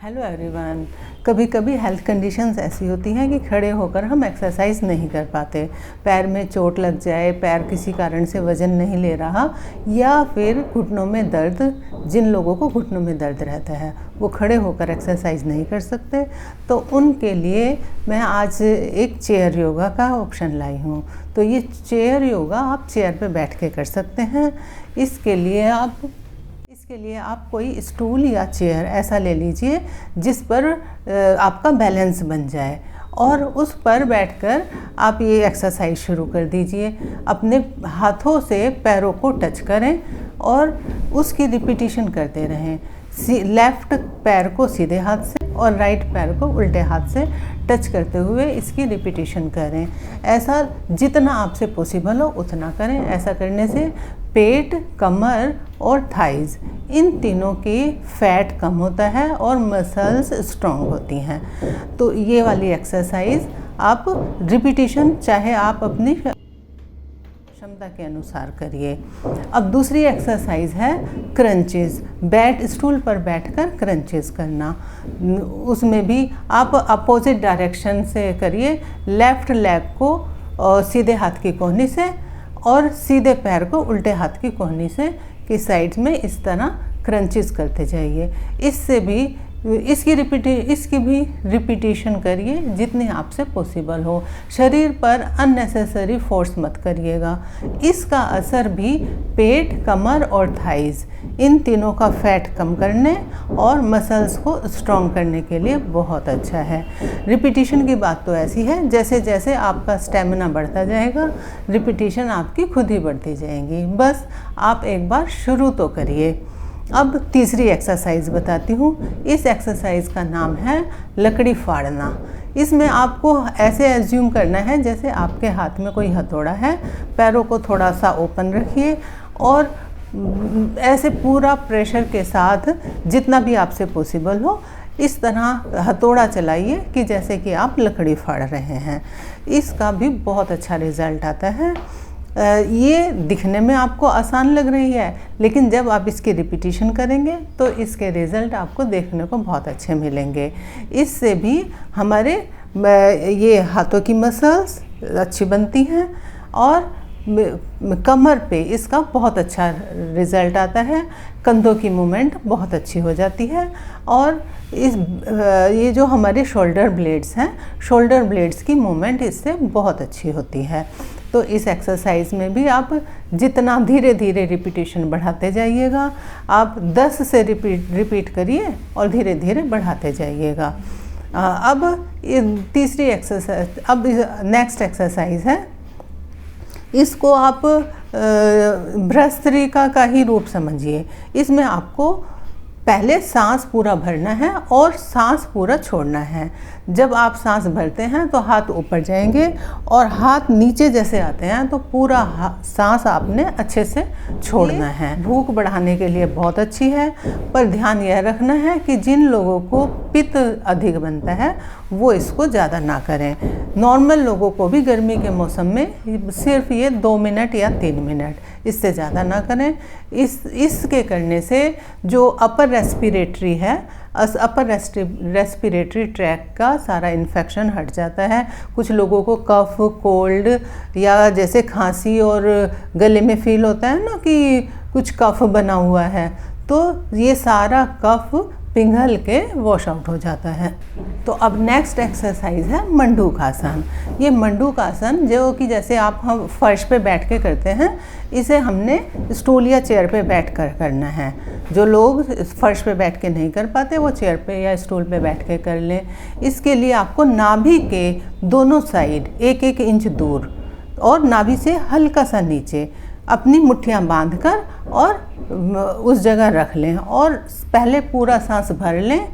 Hello everyone. कभी कभी health conditions ऐसी होती हैं कि खड़े होकर हम एक्सरसाइज नहीं कर पाते। पैर में चोट लग जाए, पैर किसी कारण से वज़न नहीं ले रहा, या फिर घुटनों में दर्द, जिन लोगों को घुटनों में दर्द रहता है वो खड़े होकर एक्सरसाइज नहीं कर सकते, तो उनके लिए मैं आज एक चेयर योगा का ऑप्शन लाई हूँ। तो ये चेयर योगा आप चेयर पे बैठ के कर सकते हैं। इसके लिए आप कोई स्टूल या चेयर ऐसा ले लीजिए जिस पर आपका बैलेंस बन जाए, और उस पर बैठकर आप ये एक्सरसाइज शुरू कर दीजिए। अपने हाथों से पैरों को टच करें और उसकी रिपीटिशन करते रहें। लेफ़्ट पैर को सीधे हाथ से और राइट पैर को उल्टे हाथ से टच करते हुए इसकी रिपीटिशन करें। ऐसा जितना आपसे पॉसिबल हो उतना करें। ऐसा करने से पेट, कमर और थाइज़, इन तीनों की फैट कम होता है और मसल्स स्ट्रॉन्ग होती हैं। तो ये वाली एक्सरसाइज आप रिपीटिशन चाहे आप अपनी क्षमता के अनुसार करिए। अब दूसरी एक्सरसाइज है क्रंचेस। स्टूल पर बैठकर क्रंचेस करना। उसमें भी आप अपोजिट डायरेक्शन से करिए। लेफ़्ट लेग को सीधे हाथ की कोहनी से और सीधे पैर को उल्टे हाथ की कोहनी से की साइड में इस तरह क्रंचेस करते जाइए। इसकी भी रिपीटिशन करिए जितनी आपसे पॉसिबल हो। शरीर पर अननेसेसरी फोर्स मत करिएगा। इसका असर भी पेट, कमर और थाइज़, इन तीनों का फैट कम करने और मसल्स को स्ट्रॉन्ग करने के लिए बहुत अच्छा है। रिपीटिशन की बात तो ऐसी है, जैसे जैसे आपका स्टेमिना बढ़ता जाएगा रिपीटिशन आपकी खुद ही बढ़ती जाएंगी। बस आप एक बार शुरू तो करिए। अब तीसरी एक्सरसाइज बताती हूँ। इस एक्सरसाइज का नाम है लकड़ी फाड़ना। इसमें आपको ऐसे एज्यूम करना है जैसे आपके हाथ में कोई हथौड़ा है। पैरों को थोड़ा सा ओपन रखिए और ऐसे पूरा प्रेशर के साथ जितना भी आपसे पॉसिबल हो इस तरह हथौड़ा चलाइए कि जैसे कि आप लकड़ी फाड़ रहे हैं। इसका भी बहुत अच्छा रिज़ल्ट आता है। ये दिखने में आपको आसान लग रही है, लेकिन जब आप इसकी रिपीटिशन करेंगे तो इसके रिज़ल्ट आपको देखने को बहुत अच्छे मिलेंगे। इससे भी हमारे ये हाथों की मसल्स अच्छी बनती हैं और कमर पे इसका बहुत अच्छा रिज़ल्ट आता है। कंधों की मूवमेंट बहुत अच्छी हो जाती है और ये जो हमारे शोल्डर ब्लेड्स हैं, शोल्डर ब्लेड्स की मूवमेंट इससे बहुत अच्छी होती है। तो इस एक्सरसाइज में भी आप जितना धीरे धीरे रिपीटिशन बढ़ाते जाइएगा। आप 10 से रिपीट करिए और धीरे धीरे बढ़ाते जाइएगा। अब तीसरी एक्सरसाइज, अब नेक्स्ट है। इसको आप भ्रस्त्रिका का ही रूप समझिए। इसमें आपको पहले सांस पूरा भरना है और सांस पूरा छोड़ना है। जब आप सांस भरते हैं तो हाथ ऊपर जाएंगे और हाथ नीचे जैसे आते हैं तो पूरा सांस आपने अच्छे से छोड़ना है। भूख बढ़ाने के लिए बहुत अच्छी है, पर ध्यान यह रखना है कि जिन लोगों को पित्त अधिक बनता है वो इसको ज़्यादा ना करें। नॉर्मल लोगों को भी गर्मी के मौसम में सिर्फ ये 2 मिनट या 3 मिनट, इससे ज़्यादा ना करें। इसके करने से जो अपर रेस्पिरेटरी है, अपर रेस्पिरेटरी ट्रैक का सारा इन्फेक्शन हट जाता है। कुछ लोगों को कफ, कोल्ड या जैसे खांसी और गले में फील होता है ना कि कुछ कफ बना हुआ है, तो ये सारा कफ पिघल के वॉश आउट हो जाता है। तो अब नेक्स्ट एक्सरसाइज है मंडूक आसन। ये मंडूक आसन जो कि जैसे हम फर्श पे बैठ के करते हैं, इसे हमने स्टूल या चेयर पे बैठ कर करना है। जो लोग फर्श पे बैठ के नहीं कर पाते वो चेयर पे या स्टूल पे बैठ के कर लें। इसके लिए आपको नाभि के दोनों साइड 1-1 इंच दूर और नाभि से हल्का सा नीचे अपनी मुट्ठियाँ बांधकर और उस जगह रख लें और पहले पूरा सांस भर लें।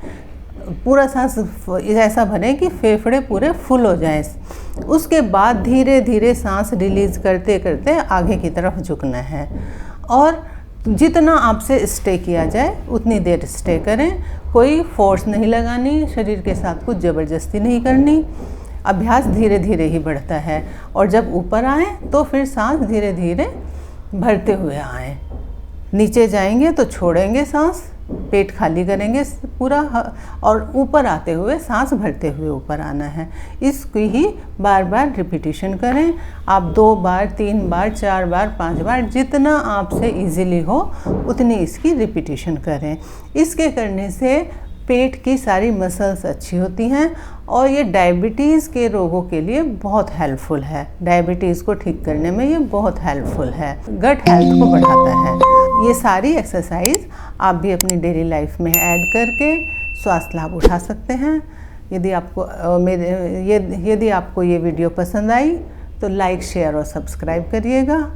पूरा सांस ऐसा भरें कि फेफड़े पूरे फुल हो जाएं। उसके बाद धीरे धीरे सांस रिलीज़ करते करते आगे की तरफ झुकना है और जितना आपसे स्टे किया जाए उतनी देर स्टे करें। कोई फोर्स नहीं लगानी, शरीर के साथ कुछ ज़बरदस्ती नहीं करनी। अभ्यास धीरे धीरे ही बढ़ता है और जब ऊपर आए तो फिर सांस धीरे धीरे भरते हुए आएँ। नीचे जाएंगे तो छोड़ेंगे सांस, पेट खाली करेंगे पूरा, और ऊपर आते हुए सांस भरते हुए ऊपर आना है। इसकी ही बार बार रिपीटिशन करें। आप 2 बार, 3 बार, 4 बार, 5 बार, जितना आपसे इजीली हो उतनी इसकी रिपीटिशन करें। इसके करने से पेट की सारी मसल्स अच्छी होती हैं और ये डायबिटीज़ के रोगों के लिए बहुत हेल्पफुल है। डायबिटीज़ को ठीक करने में ये बहुत हेल्पफुल है, गट हेल्थ को बढ़ाता है। ये सारी एक्सरसाइज आप भी अपनी डेली लाइफ में ऐड करके स्वास्थ्य लाभ उठा सकते हैं। यदि आपको ये वीडियो पसंद आई तो लाइक, शेयर और सब्सक्राइब करिएगा।